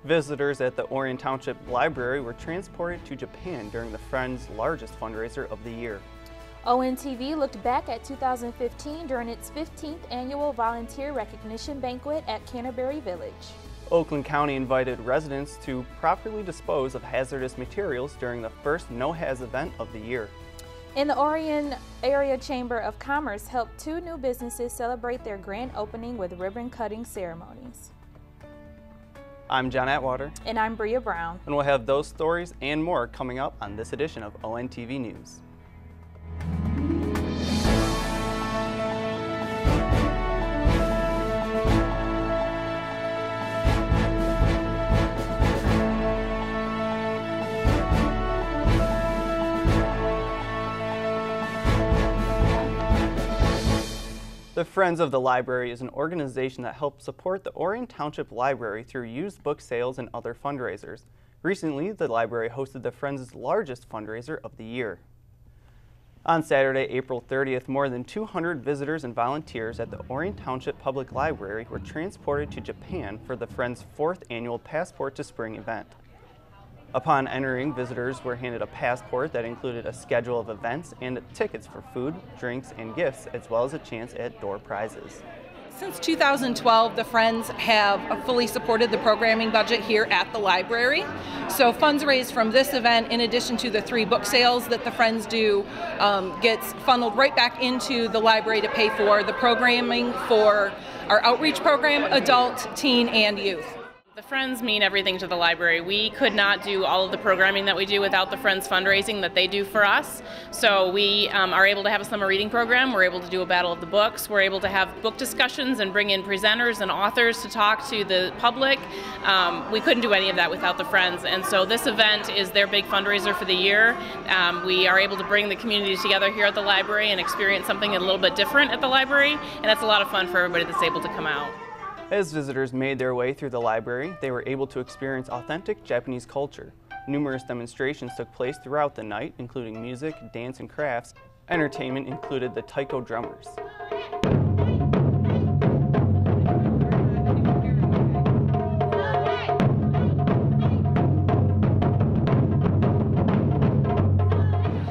Visitors at the Orion Township Library were transported to Japan during the Friends' largest fundraiser of the year. ONTV looked back at 2015 during its 15th annual Volunteer Recognition Banquet at Canterbury Village. Oakland County invited residents to properly dispose of hazardous materials during the first No Haz event of the year. And the Orion Area Chamber of Commerce helped 2 new businesses celebrate their grand opening with ribbon-cutting ceremonies. I'm John Atwater. And I'm Bria Brown. And we'll have those stories and more coming up on this edition of ONTV News. The Friends of the Library is an organization that helps support the Orion Township Library through used book sales and other fundraisers. Recently, the library hosted the Friends' largest fundraiser of the year. On Saturday, April 30th, more than 200 visitors and volunteers at the Orion Township Public Library were transported to Japan for the Friends' 4th annual Passport to Spring event. Upon entering, visitors were handed a passport that included a schedule of events and tickets for food, drinks, and gifts, as well as a chance at door prizes. Since 2012, the Friends have fully supported the programming budget here at the library. So funds raised from this event, in addition to the 3 book sales that the Friends do, gets funneled right back into the library to pay for the programming for our outreach program, adult, teen, and youth. The Friends mean everything to the library. We could not do all of the programming that we do without the Friends fundraising that they do for us. So we are able to have a summer reading program, we're able to do a battle of the books, we're able to have book discussions and bring in presenters and authors to talk to the public. We couldn't do any of that without the Friends, and so this event is their big fundraiser for the year. We are able to bring the community together here at the library and experience something a little bit different at the library, and that's a lot of fun for everybody that's able to come out. As visitors made their way through the library, they were able to experience authentic Japanese culture. Numerous demonstrations took place throughout the night, including music, dance, and crafts. Entertainment included the taiko drummers.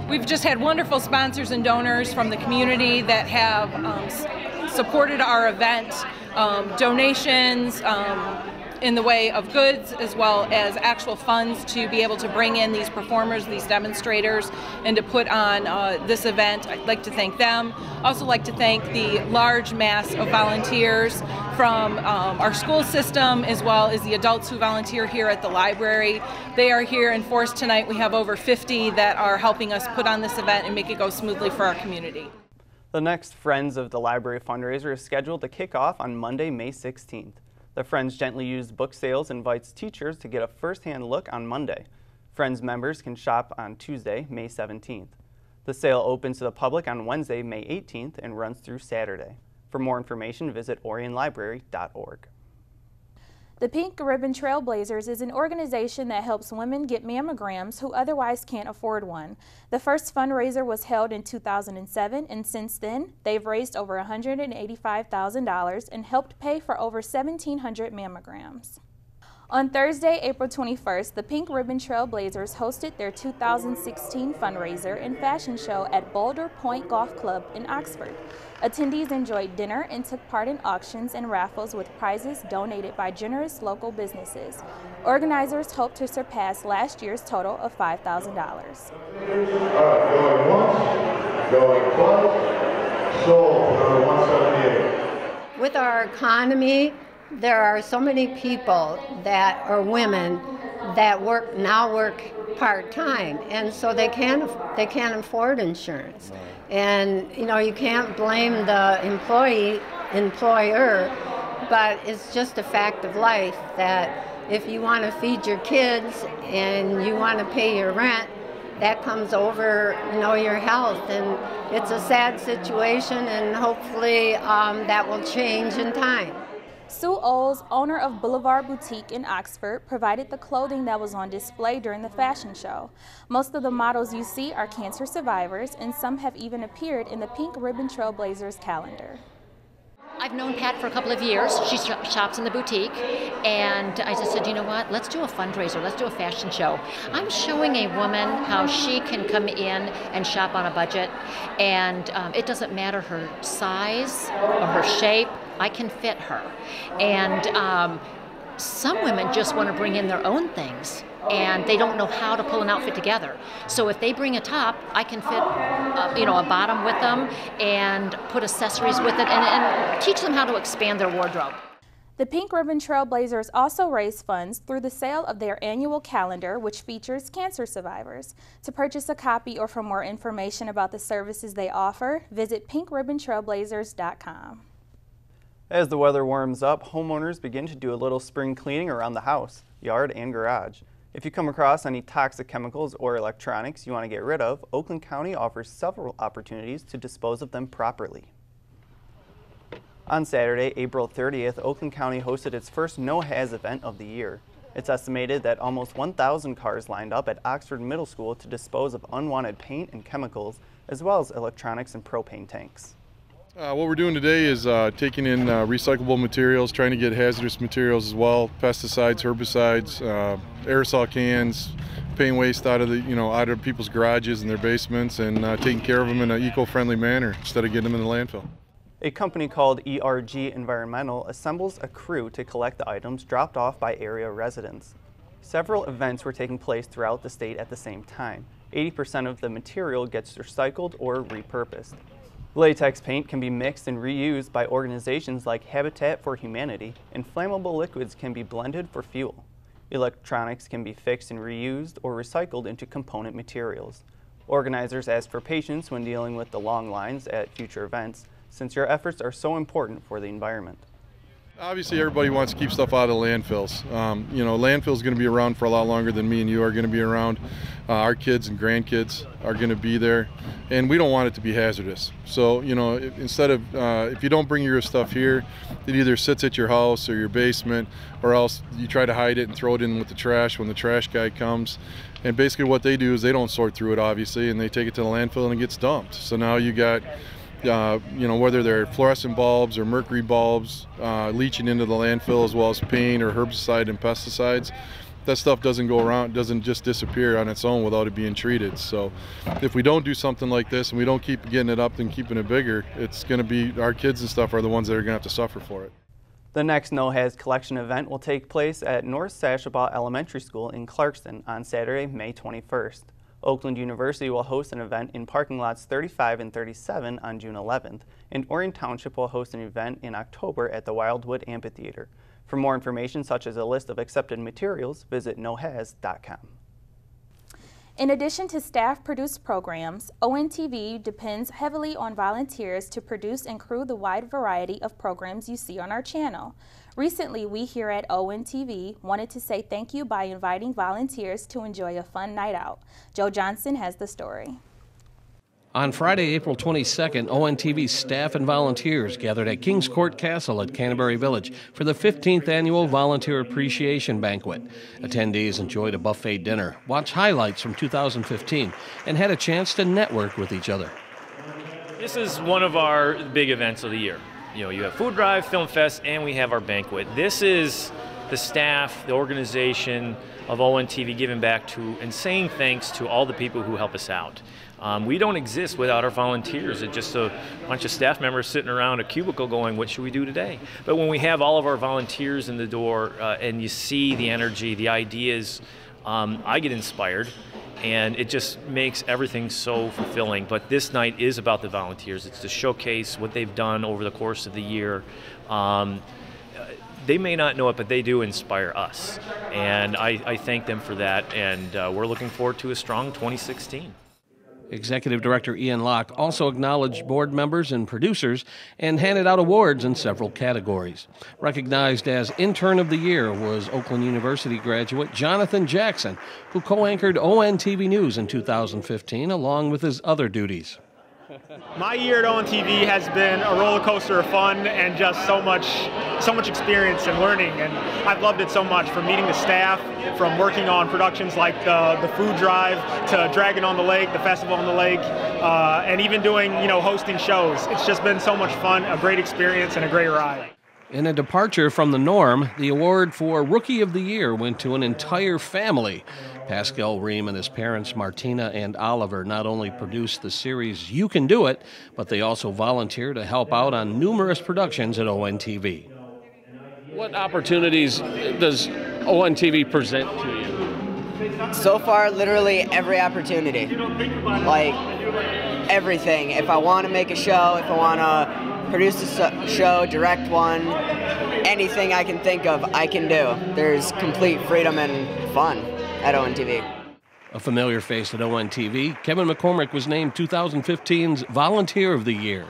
We've just had wonderful sponsors and donors from the community that have supported our event. Donations in the way of goods as well as actual funds to be able to bring in these performers, these demonstrators, and to put on this event. I'd like to thank them. Also like to thank the large mass of volunteers from our school system as well as the adults who volunteer here at the library. They are here in force tonight. We have over 50 that are helping us put on this event and make it go smoothly for our community. The next Friends of the Library fundraiser is scheduled to kick off on Monday, May 16th. The Friends Gently Used Book Sales invites teachers to get a first-hand look on Monday. Friends members can shop on Tuesday, May 17th. The sale opens to the public on Wednesday, May 18th and runs through Saturday. For more information, visit orionlibrary.org. The Pink Ribbon Trailblazers is an organization that helps women get mammograms who otherwise can't afford one. The first fundraiser was held in 2007, and since then, they've raised over $185,000 and helped pay for over 1,700 mammograms. On Thursday, April 21st, the Pink Ribbon Trailblazers hosted their 2016 fundraiser and fashion show at Boulder Point Golf Club in Oxford. Attendees enjoyed dinner and took part in auctions and raffles with prizes donated by generous local businesses. Organizers hope to surpass last year's total of $5,000. Going once, going twice, sold for 178. With our economy, there are so many people that are women that now work part-time, and so they can't afford insurance. And you know, you can't blame the employer, but it's just a fact of life that if you want to feed your kids and you want to pay your rent, that comes over, your health, and it's a sad situation, and hopefully that will change in time. Sue Oles, owner of Boulevard Boutique in Oxford, provided the clothing that was on display during the fashion show. Most of the models you see are cancer survivors, and some have even appeared in the Pink Ribbon Trailblazers calendar. I've known Pat for a couple of years. She shops in the boutique, and I just said, you know what, let's do a fundraiser, let's do a fashion show. I'm showing a woman how she can come in and shop on a budget, and it doesn't matter her size or her shape, I can fit her. And some women just want to bring in their own things, and they don't know how to pull an outfit together. So if they bring a top, I can fit a bottom with them and put accessories with it and teach them how to expand their wardrobe. The Pink Ribbon Trailblazers also raise funds through the sale of their annual calendar, which features cancer survivors. To purchase a copy or for more information about the services they offer, visit pinkribbontrailblazers.com. As the weather warms up, homeowners begin to do a little spring cleaning around the house, yard, and garage. If you come across any toxic chemicals or electronics you want to get rid of, Oakland County offers several opportunities to dispose of them properly. On Saturday, April 30th, Oakland County hosted its first No Haz event of the year. It's estimated that almost 1,000 cars lined up at Oxford Middle School to dispose of unwanted paint and chemicals, as well as electronics and propane tanks. What we're doing today is taking in recyclable materials, trying to get hazardous materials as well, pesticides, herbicides, aerosol cans, paint waste out of people's garages and their basements, and taking care of them in an eco-friendly manner instead of getting them in the landfill. A company called ERG Environmental assembles a crew to collect the items dropped off by area residents. Several events were taking place throughout the state at the same time. 80% of the material gets recycled or repurposed. Latex paint can be mixed and reused by organizations like Habitat for Humanity, and flammable liquids can be blended for fuel. Electronics can be fixed and reused or recycled into component materials. Organizers ask for patience when dealing with the long lines at future events, since your efforts are so important for the environment. Obviously, everybody wants to keep stuff out of landfills. Landfills are going to be around for a lot longer than me and you are going to be around. Our kids and grandkids are going to be there, and we don't want it to be hazardous. So, instead of, if you don't bring your stuff here, it either sits at your house or your basement, or else you try to hide it and throw it in with the trash when the trash guy comes. And basically what they do is they don't sort through it, obviously, and they take it to the landfill and it gets dumped. So now you got whether they're fluorescent bulbs or mercury bulbs leaching into the landfill, as well as paint or herbicide and pesticides. That stuff doesn't go around, doesn't just disappear on its own without it being treated. So if we don't do something like this and we don't keep getting it up and keeping it bigger, it's going to be, our kids and stuff are the ones that are going to have to suffer for it. The next No Haz collection event will take place at North Sashabaw Elementary School in Clarkston on Saturday, May 21st. Oakland University will host an event in parking lots 35 and 37 on June 11th, and Orion Township will host an event in October at the Wildwood Amphitheater. For more information, such as a list of accepted materials, visit nohaz.com. In addition to staff-produced programs, ONTV depends heavily on volunteers to produce and crew the wide variety of programs you see on our channel. Recently, we here at ONTV wanted to say thank you by inviting volunteers to enjoy a fun night out. Joe Johnson has the story. On Friday, April 22nd, ONTV staff and volunteers gathered at Kings Court Castle at Canterbury Village for the 15th Annual Volunteer Appreciation Banquet. Attendees enjoyed a buffet dinner, watched highlights from 2015, and had a chance to network with each other. This is one of our big events of the year. You have Food Drive, Film Fest, and we have our banquet. This is the staff, the organization of ONTV giving back to and saying thanks to all the people who help us out. We don't exist without our volunteers. It's just a bunch of staff members sitting around a cubicle going, what should we do today? But when we have all of our volunteers in the door and you see the energy, the ideas, I get inspired. And it just makes everything so fulfilling. But this night is about the volunteers. It's to showcase what they've done over the course of the year. They may not know it, but they do inspire us. And I thank them for that. And we're looking forward to a strong 2016. Executive Director Ian Locke also acknowledged board members and producers and handed out awards in several categories. Recognized as Intern of the Year was Oakland University graduate Jonathan Jackson, who co-anchored ONTV News in 2015 along with his other duties. My year at ONTV has been a roller coaster of fun and just so much experience and learning, and I've loved it so much, from meeting the staff, from working on productions like the food drive, to Dragon on the Lake, the festival on the lake, and even doing, hosting shows. It's just been so much fun, a great experience, and a great ride. In a departure from the norm, the award for Rookie of the Year went to an entire family. Pascal Ream and his parents, Martina and Oliver, not only produced the series You Can Do It, but they also volunteer to help out on numerous productions at ONTV. What opportunities does ONTV present to you? So far, literally every opportunity. Like, everything. If I want to make a show, if I want to produce a show, direct one, anything I can think of, I can do. There's complete freedom and fun at ONTV. A familiar face at ONTV, Kevin McCormick was named 2015's Volunteer of the Year.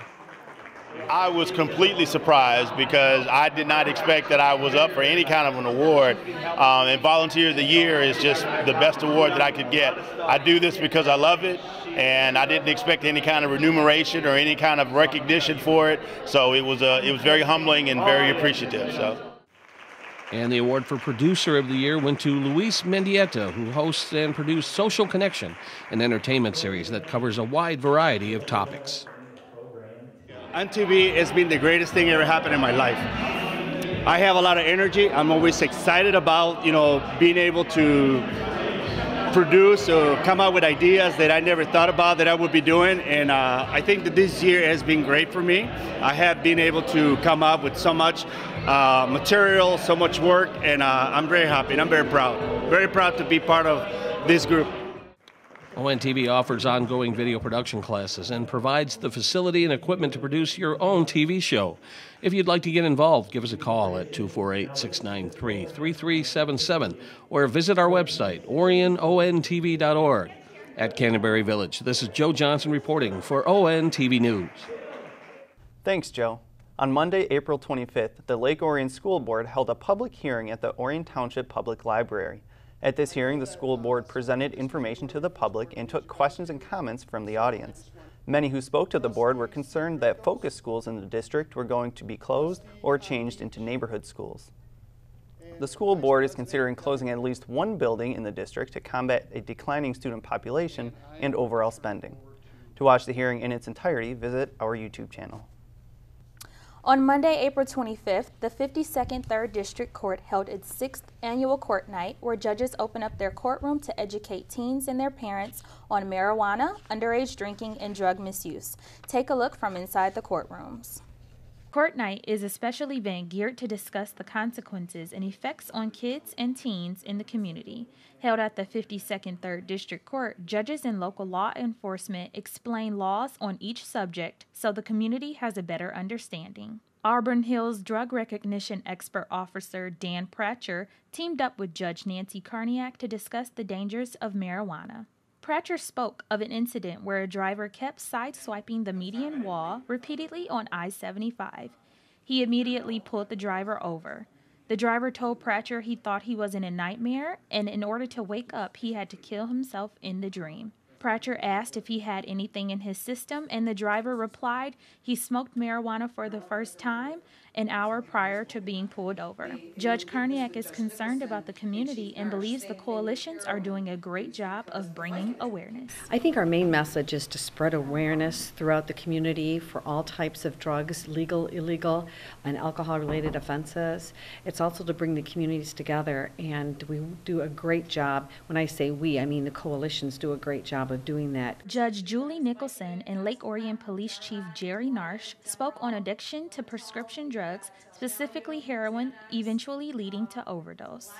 I was completely surprised because I did not expect that I was up for any kind of an award. And Volunteer of the Year is just the best award that I could get. I do this because I love it, and I didn't expect any kind of remuneration or any kind of recognition for it. So it was very humbling and very appreciative. And the award for Producer of the Year went to Luis Mendieta, who hosts and produced Social Connection, an entertainment series that covers a wide variety of topics. ONTV has been the greatest thing ever happened in my life. I have a lot of energy. I'm always excited about, being able to produce or come up with ideas that I never thought about that I would be doing. And I think that this year has been great for me. I have been able to come up with so much material, so much work, and I'm very happy and I'm very proud. Very proud to be part of this group. ONTV offers ongoing video production classes and provides the facility and equipment to produce your own TV show. If you'd like to get involved, give us a call at 248-693-3377 or visit our website, oriontv.org. At Canterbury Village, this is Joe Johnson reporting for ONTV News. Thanks, Joe. On Monday, April 25th, the Lake Orion School Board held a public hearing at the Orion Township Public Library. At this hearing, the school board presented information to the public and took questions and comments from the audience. Many who spoke to the board were concerned that focus schools in the district were going to be closed or changed into neighborhood schools. The school board is considering closing at least one building in the district to combat a declining student population and overall spending. To watch the hearing in its entirety, visit our YouTube channel. On Monday, April 25th, the 52nd 3rd District Court held its 6th annual court night, where judges opened up their courtroom to educate teens and their parents on marijuana, underage drinking, and drug misuse. Take a look from inside the courtrooms. Court night is a special event geared to discuss the consequences and effects on kids and teens in the community. Held at the 52nd 3rd District Court, judges and local law enforcement explain laws on each subject so the community has a better understanding. Auburn Hills Drug Recognition Expert Officer Dan Pratcher teamed up with Judge Nancy Karniak to discuss the dangers of marijuana. Pratcher spoke of an incident where a driver kept sideswiping the median wall repeatedly on I-75. He immediately pulled the driver over. The driver told Pratcher he thought he was in a nightmare, and in order to wake up, he had to kill himself in the dream. Pratcher asked if he had anything in his system, and the driver replied he smoked marijuana for the first time an hour prior to being pulled over. Judge Karniak is concerned about the community and believes the coalitions are doing a great job of bringing awareness. I think our main message is to spread awareness throughout the community for all types of drugs, legal, illegal, and alcohol-related offenses. It's also to bring the communities together, and we do a great job. When I say we, I mean the coalitions do a great job of doing that. Judge Julie Nicholson and Lake Orion Police Chief Jerry Narsh spoke on addiction to prescription drugs, specifically heroin, eventually leading to overdose.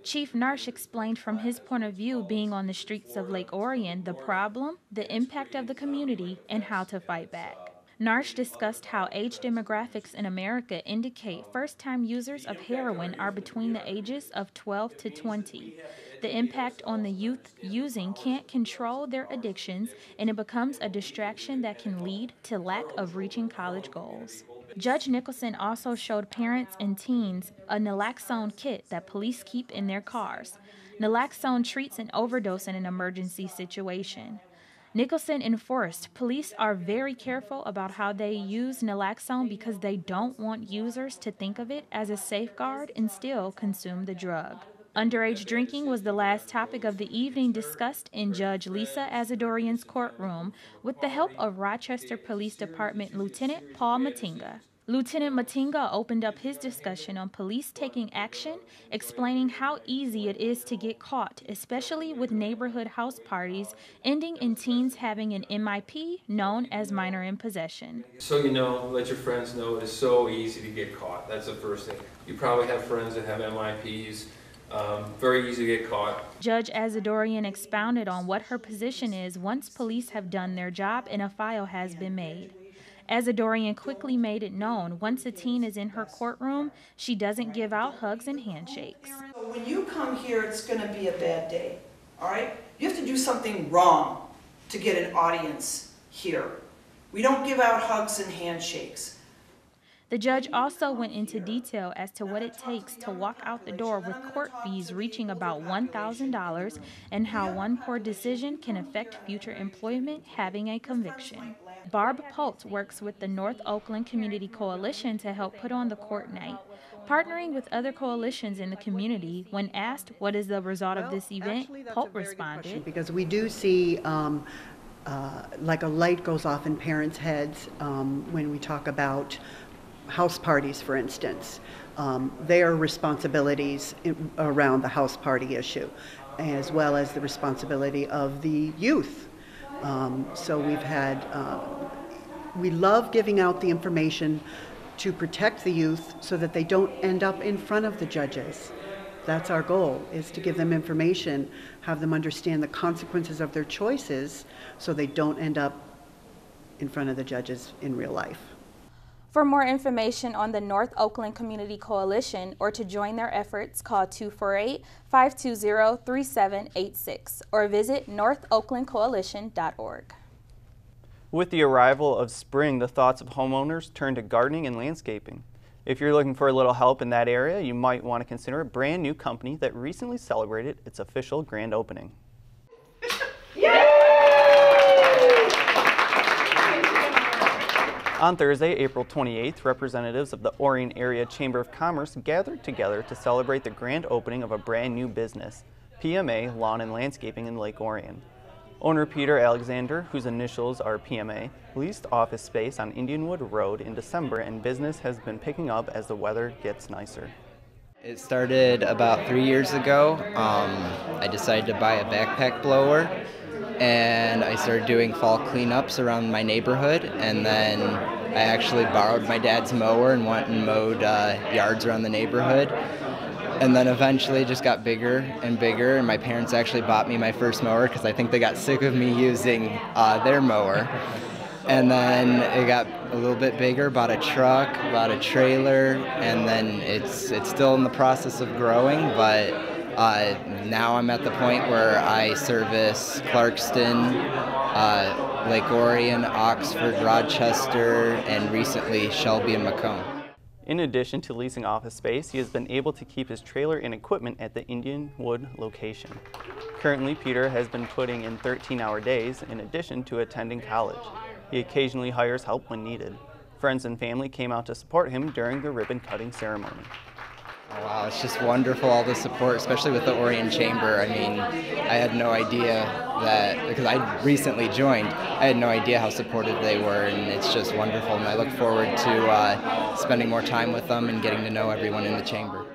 Chief Narsh explained from his point of view, being on the streets of Lake Orion, the problem, the impact of the community, and how to fight back. Narsh discussed how age demographics in America indicate first-time users of heroin are between the ages of 12 to 20. The impact on the youth using can't control their addictions, and it becomes a distraction that can lead to lack of reaching college goals. Judge Nicholson also showed parents and teens a naloxone kit that police keep in their cars. Naloxone treats an overdose in an emergency situation. Nicholson enforced police are very careful about how they use naloxone because they don't want users to think of it as a safeguard and still consume the drug. Underage drinking was the last topic of the evening discussed in Judge Lisa Azadorian's courtroom with the help of Rochester Police Department Lieutenant Paul Matinga. Lieutenant Matinga opened up his discussion on police taking action, explaining how easy it is to get caught, especially with neighborhood house parties ending in teens having an MIP known as minor in possession. So you know, let your friends know it is so easy to get caught. That's the first thing. You probably have friends that have MIPs. Very easy to get caught. Judge Azadorian expounded on what her position is once police have done their job and a file has been made. Azadorian quickly made it known once a teen is in her courtroom, she doesn't give out hugs and handshakes. When you come here, it's going to be a bad day, all right? You have to do something wrong to get an audience here. We don't give out hugs and handshakes. The judge also went into detail as to what it takes to walk out the door with court fees reaching about $1,000 and how one poor decision can affect future employment having a conviction. Barb Pultz works with the North Oakland Community Coalition to help put on the court night. Partnering with other coalitions in the community, when asked what is the result of this event, Pultz responded. Because we do see like a light goes off in parents' heads when we talk about house parties, for instance, their responsibilities around the house party issue, as well as the responsibility of the youth. So we've had, we love giving out the information to protect the youth so that they don't end up in front of the judges. That's our goal, is to give them information, have them understand the consequences of their choices so they don't end up in front of the judges in real life. For more information on the North Oakland Community Coalition or to join their efforts, call 248-520-3786 or visit northoaklandcoalition.org. With the arrival of spring, the thoughts of homeowners turn to gardening and landscaping. If you're looking for a little help in that area, you might want to consider a brand new company that recently celebrated its official grand opening. On Thursday, April 28th, representatives of the Orion Area Chamber of Commerce gathered together to celebrate the grand opening of a brand new business, PMA Lawn and Landscaping in Lake Orion. Owner Peter Alexander, whose initials are PMA, leased office space on Indianwood Road in December, and business has been picking up as the weather gets nicer. It started about 3 years ago. I decided to buy a backpack blower, and I started doing fall cleanups around my neighborhood, and then I actually borrowed my dad's mower and went and mowed yards around the neighborhood. And then eventually it just got bigger and bigger, and my parents actually bought me my first mower because I think they got sick of me using their mower. And then it got a little bit bigger, bought a truck, bought a trailer, and then it's still in the process of growing, but now I'm at the point where I service Clarkston, Lake Orion, Oxford, Rochester, and recently Shelby and Macomb. In addition to leasing office space, he has been able to keep his trailer and equipment at the Indianwood location. Currently, Peter has been putting in 13-hour days in addition to attending college. He occasionally hires help when needed. Friends and family came out to support him during the ribbon-cutting ceremony. Oh, wow, it's just wonderful, all the support, especially with the Orion Chamber. I mean, I had no idea that, because I recently joined, I had no idea how supportive they were, and it's just wonderful, and I look forward to spending more time with them and getting to know everyone in the chamber.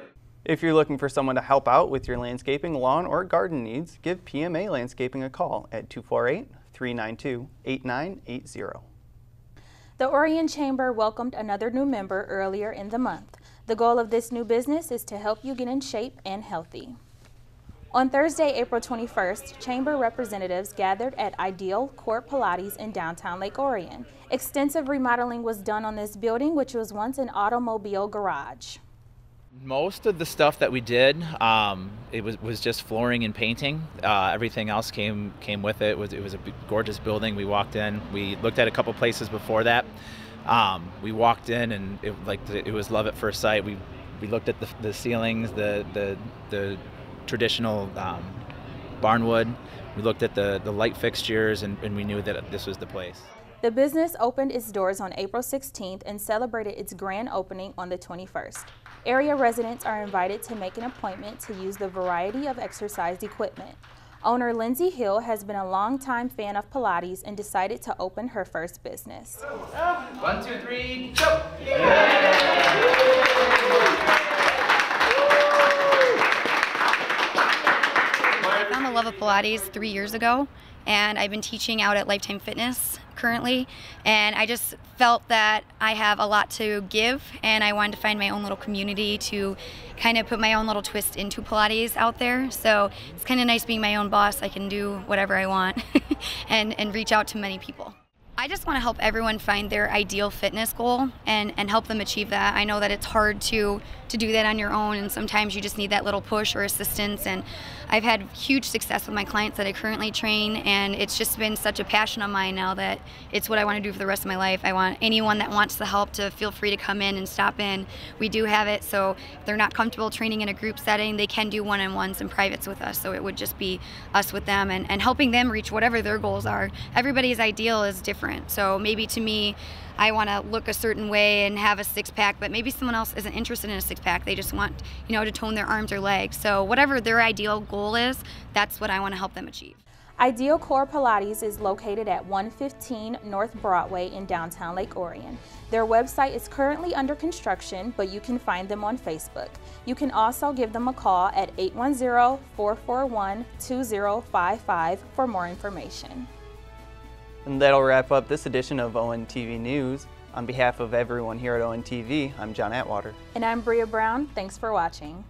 If you're looking for someone to help out with your landscaping, lawn, or garden needs, give PMA Landscaping a call at 248-392-8980. The Orion Chamber welcomed another new member earlier in the month. The goal of this new business is to help you get in shape and healthy. On Thursday, April 21st, Chamber representatives gathered at Ideal Core Pilates in downtown Lake Orion. Extensive remodeling was done on this building, which was once an automobile garage. Most of the stuff that we did, it was just flooring and painting. Everything else came with it. It was a gorgeous building. We walked in. We looked at a couple places before that. We walked in, and it was love at first sight. We looked at the ceilings, the traditional Barnwood. We looked at the light fixtures, and we knew that this was the place. The business opened its doors on April 16th and celebrated its grand opening on the 21st. Area residents are invited to make an appointment to use the variety of exercise equipment. Owner Lindsay Hill has been a longtime fan of Pilates and decided to open her first business. 1, 2, 3, go! Yeah. I found the love of Pilates 3 years ago, and I've been teaching out at Lifetime Fitness currently, and I just felt that I have a lot to give, and I wanted to find my own little community to kind of put my own little twist into Pilates out there. So it's kind of nice being my own boss. I can do whatever I want and reach out to many people. I just want to help everyone find their ideal fitness goal and help them achieve that. I know that it's hard to do that on your own, and sometimes you just need that little push or assistance, and I've had huge success with my clients that I currently train, and it's just been such a passion of mine now that it's what I want to do for the rest of my life. I want anyone that wants the help to feel free to come in and stop in. We do have it, so if they're not comfortable training in a group setting, they can do one-on-ones and privates with us, so it would just be us with them and helping them reach whatever their goals are. Everybody's ideal is different, so maybe to me, I want to look a certain way and have a six-pack, but maybe someone else isn't interested in a six-pack. They just want, to tone their arms or legs. So whatever their ideal goal is, that's what I want to help them achieve. Ideal Core Pilates is located at 115 North Broadway in downtown Lake Orion. Their website is currently under construction, but you can find them on Facebook. You can also give them a call at 810-441-2055 for more information. And that'll wrap up this edition of ONTV News. On behalf of everyone here at ONTV, I'm John Atwater. And I'm Bria Brown. Thanks for watching.